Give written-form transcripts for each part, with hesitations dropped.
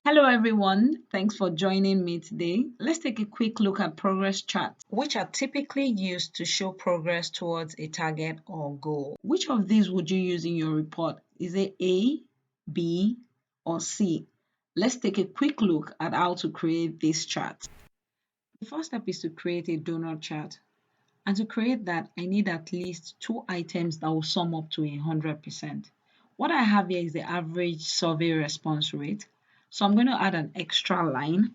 Hello everyone, thanks for joining me today. Let's take a quick look at progress charts, which are typically used to show progress towards a target or goal. Which of these would you use in your report? Is it A, B, or C? Let's take a quick look at how to create this chart. The first step is to create a donut chart. And to create that, I need at least two items that will sum up to 100%. What I have here is the average survey response rate. So I'm going to add an extra line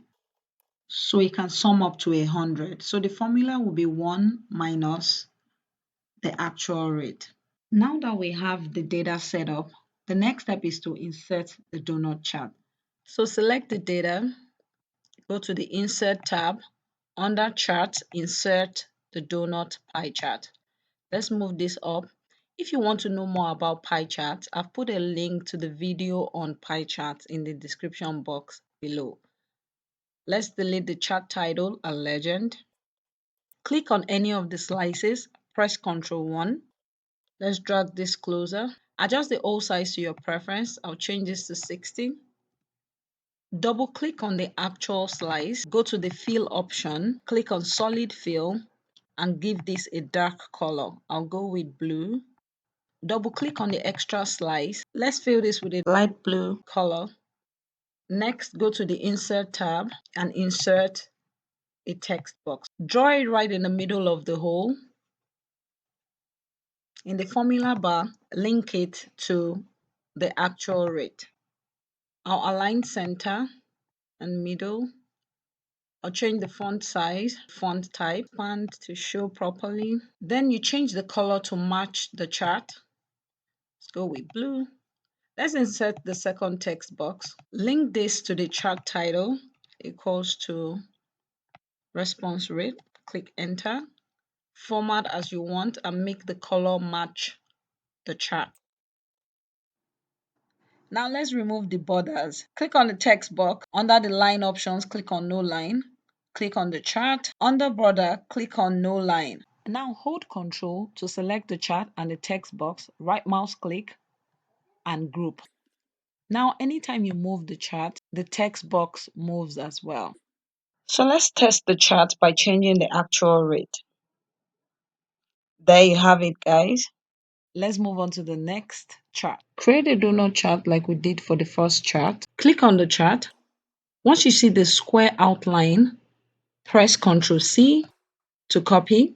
so it can sum up to 100. So the formula will be 1 minus the actual rate. Now that we have the data set up, the next step is to insert the donut chart. So select the data, go to the Insert tab. Under Chart, insert the donut pie chart. Let's move this up. If you want to know more about pie charts, I've put a link to the video on pie charts in the description box below. Let's delete the chart title and legend. Click on any of the slices, press Ctrl 1. Let's drag this closer. Adjust the hole size to your preference. I'll change this to 60. Double click on the actual slice, go to the fill option, click on solid fill and give this a dark color. I'll go with blue. Double click on the extra slice. Let's fill this with a light blue color. Next, go to the Insert tab and insert a text box. Draw it right in the middle of the hole. In the formula bar, link it to the actual rate. I'll align center and middle. I'll change the font size, font type, font to show properly. Then you change the color to match the chart. Let's go with blue. Let's insert the second text box. Link this to the chart title equals to response rate. Click enter. Format as you want and make the color match the chart. Now let's remove the borders. Click on the text box. Under the line options, click on no line. Click on the chart. Under border, click on no line. Now hold Ctrl to select the chart and the text box. Right mouse click and group. Now, anytime you move the chart, the text box moves as well. So let's test the chart by changing the actual rate. There you have it, guys. Let's move on to the next chart. Create a donut chart like we did for the first chart. Click on the chart. Once you see the square outline, press Ctrl C to copy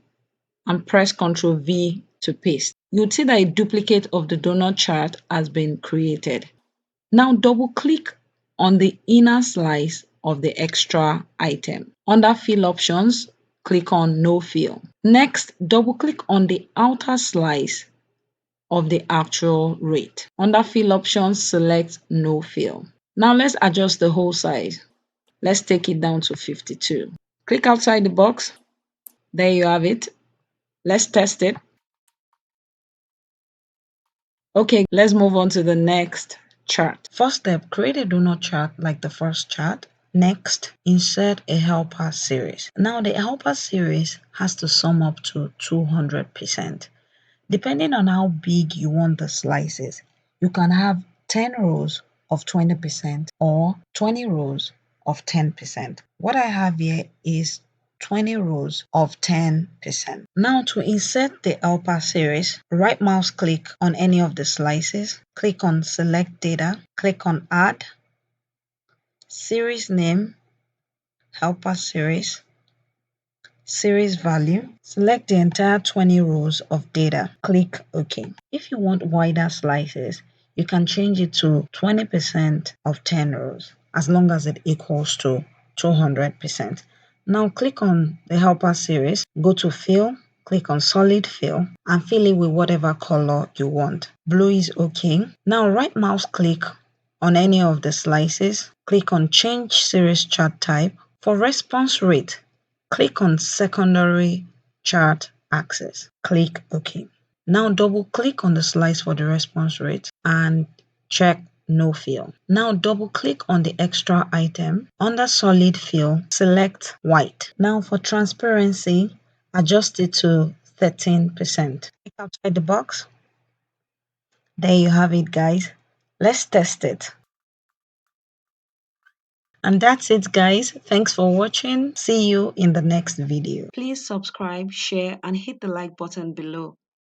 and press Ctrl V to paste. You'll see that a duplicate of the donut chart has been created. Now double click on the inner slice of the extra item. Under Fill options, click on No Fill. Next, double click on the outer slice of the actual rate. Under Fill options, select No Fill. Now let's adjust the hole size. Let's take it down to 52. Click outside the box. There you have it. Let's test it. Okay, let's move on to the next chart. First step, create a donut chart like the first chart. Next, insert a helper series. Now the helper series has to sum up to 200%. Depending on how big you want the slices, you can have 10 rows of 20% or 20 rows of 10%. What I have here is 20 rows of 10%. Now to insert the helper series, right mouse click on any of the slices, click on select data, click on add, series name, helper series, series value, select the entire 20 rows of data, click OK. If you want wider slices, you can change it to 20% of 10 rows as long as it equals to 200%. Now click on the helper series, go to fill, click on solid fill and fill it with whatever color you want. Blue is okay. Now right mouse click on any of the slices, click on change series chart type. For response rate, click on secondary chart axis. Click OK. Now double click on the slice for the response rate and check no fill. Now double click on the extra item. Under solid fill, select white. Now for transparency, adjust it to 13%. Click outside the box. There you have it, guys. Let's test it. And that's it, guys. Thanks for watching. See you in the next video. Please subscribe, share, and hit the like button below.